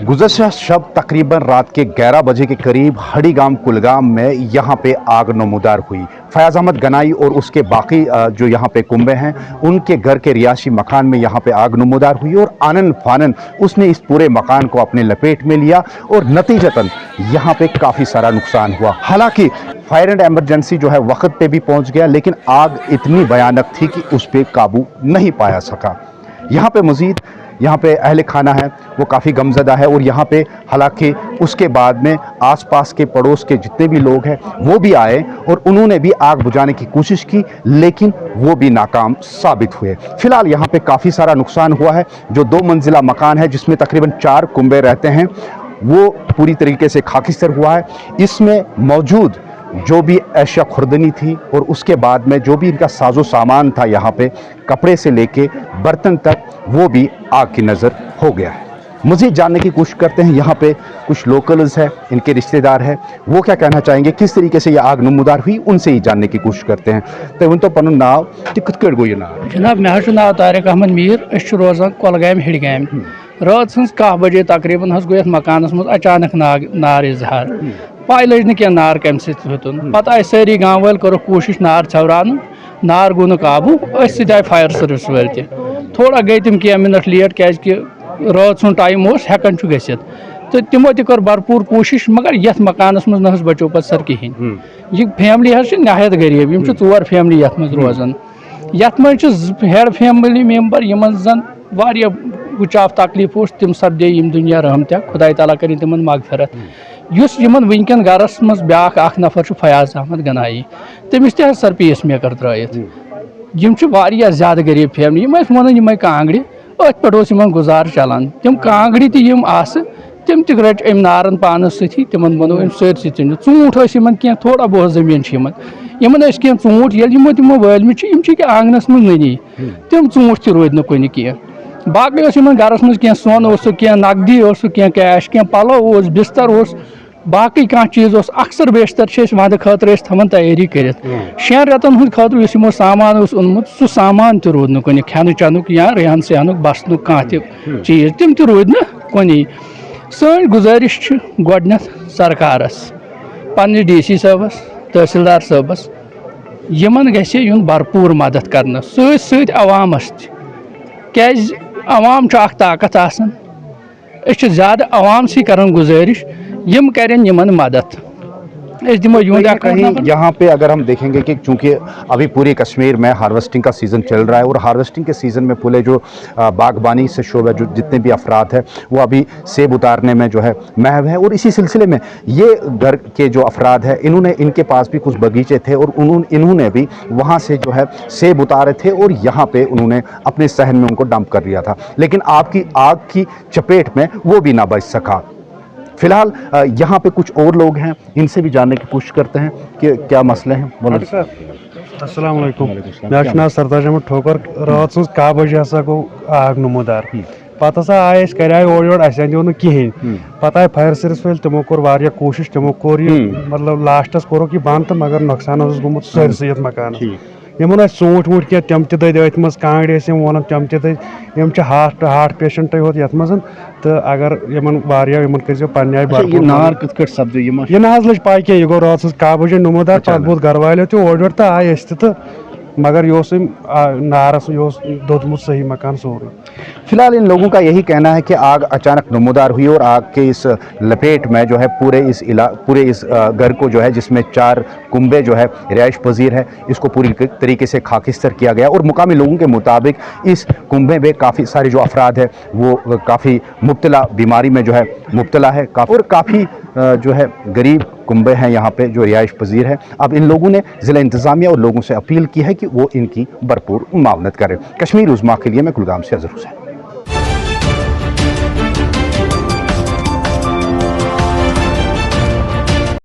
गुज़श्ता शब तकरीबन रात के 11 बजे के करीब हड़ीगाम कुलगाम में यहाँ पे आग नमूदार हुई। फयाज़ अहमद गनाई और उसके बाकी जो यहाँ पे कुंबे हैं उनके घर के रिहायशी मकान में यहाँ पे आग नमूदार हुई और आनन फानन उसने इस पूरे मकान को अपने लपेट में लिया और नतीजतन यहाँ पे काफ़ी सारा नुकसान हुआ। हालांकि फायर एंड एमरजेंसी जो है वक्त पे भी पहुँच गया, लेकिन आग इतनी भयानक थी कि उस पर काबू नहीं पाया सका। यहाँ पे मज़ीद यहाँ पे अहले खाना है वो काफ़ी गमज़दा है और यहाँ पे हालांकि उसके बाद में आसपास के पड़ोस के जितने भी लोग हैं वो भी आए और उन्होंने भी आग बुझाने की कोशिश की, लेकिन वो भी नाकाम साबित हुए। फ़िलहाल यहाँ पे काफ़ी सारा नुकसान हुआ है। जो 2 मंजिला मकान है जिसमें तकरीबन 4 कुंबे रहते हैं वो पूरी तरीके से खाकिस्तर हुआ है। इसमें मौजूद जो भी अशिया खुर्दनी थी और उसके बाद में जो भी इनका साजो सामान था यहाँ पे कपड़े से लेके बर्तन तक, वो भी आग की नज़र हो गया है। मज़ीद जानने की कोशिश करते हैं, यहाँ पे कुछ लोकल्स हैं, इनके रिश्तेदार हैं, वो क्या कहना चाहेंगे, किस तरीके से ये आग नमूदार हुई, उनसे ही जानने की कोशिश करते हैं। तो उन तो पन नाव कत कट गो ये नाव जनाब मे नाव तारिक अहमद मीर, रोजान कोलगाम हिडगाम। रात सज 10 बजे तकरीबन गो मकान मज अचानक नार इजहार, पाई लज न नार कम सतुन। पत आए सारी गाँव वाल करो कोशिश नार छवरान, नार गो न काबू, आए फायर सर्विस वाल थोड़ा गई तम क्या मिनट लेट क्या रात सुन टाइम हेकान गसित, तो तमो कर भरपूर कोशिश, मगर ये मकान मज बचो पे सर कहें। यह फैमिली नहायत गरीब, 4 फैमिली ये रोजान। यथ हेड फैमिली मेम्बर यमन जन वारिया गुचाफ तकलीफ तम सपदे दुनिया रहमत, खुदा ताला करें तिमन मगफरत। युस यमन वनकन गरस मज ब्याख अख नफर फयाज अहमद गनाई, तमिस तह सर पेस मेकर त्रयित। यम वारिया ज्यादा गरीब फैमिली, वन यम कांगड़ अथ पे गुजार चलान। तम कांगड़ तम रट अम नारन पानस सती, तिमन बनो सरसी ऊँट क्या थोड़ा बहुत जमीन क्या ऊँट ये तमो वालमित आंगनस मज ननी, तम ऊँट रोद नुन कह। बाकी गरस मज क्या सोन क्या नकदी क्या कैश क्या पलो बिस्तर बाकी कह चीज अक्सर बेशतर वंद खतर थवान तैयारी कर 6 रेतन खतर यमो सामान ओनमुत सह सामान रोद नुन खान चनुक या रहन सहनुक बसनुक कह चीज तम रोद नी। सन गुजारिश गोडनथ सरकारस पन्निस DC साहबस तहसीलदार साहबस यमन गसे युन भरपूर मदद करना सत अवामस क्या अवाम ताकत आसान, ज्यादा अवाम से कर गुजारिश यम करें यमन मदद। कहीं यहाँ पे अगर हम देखेंगे कि चूंकि अभी पूरे कश्मीर में हार्वेस्टिंग का सीज़न चल रहा है और हार्वेस्टिंग के सीज़न में पूरे जो बागबानी से शोबे जो जितने भी अफराद हैं वो अभी सेब उतारने में जो है महव है, और इसी सिलसिले में ये घर के जो अफराद हैं इनके पास भी कुछ बगीचे थे और इन्होंने भी वहाँ से जो है सेब उतारे थे और यहाँ पे उन्होंने अपने सहन में उनको डंप कर दिया था, लेकिन आपकी आग की चपेट में वो भी ना बच सका। फिलहाल यहाँ पे कुछ और लोग हैं, इनसे भी जानने की कोशिश करते हैं कि क्या मसले हैं। अस्सलाम वालेकुम, मे नाव सरताज अहमद ठोकर। रात सज 10 बजे हसा गो आग नमूदार, पत आए कर ओर अो कहें, पत आए फायर सर्विस वाल तमो कोर वारिया कोशिश, तमो कोर मतलब लास्टस कोरक बांद, तो मगर नुकसान गोमुत सरसी ये मकान। यमन ऊँट वूट क्या तम दद अत मज कांगड़ वन तम दम हार्ट पेशेंट होत ये मज, तो अगर यमन कर पे नार कत कट सब्द यह ना लज पाई क्या, यह गो रात 10 बजे नमूदार, पे बहुत घर वालों तोड़ तो आए तो मगर यह नारस दोदमुत सही मकान सोरे। फिलहाल इन लोगों का यही कहना है कि आग अचानक नमूदार हुई और आग के इस लपेट में जो है पूरे इस घर को जो है जिसमें 4 कुंबे जो है रिहाइश पजीर है, इसको पूरी तरीके से खाकिस्तर किया गया। और मुकामी लोगों के मुताबिक इस कुंबे में काफ़ी सारे जो अफराद है वो काफ़ी मुब्तला बीमारी में जो है मुब्तला है, और काफ़ी जो है गरीब कुंबे हैं यहाँ पे जो रिहाइश पजीर है। अब इन लोगों ने ज़िला इंतज़ामिया और लोगों से अपील की है कि वो इनकी भरपूर मुआवनत करें। कश्मीर उज़्मा के लिए मैं कुलगाम से अज़हर हुसैन।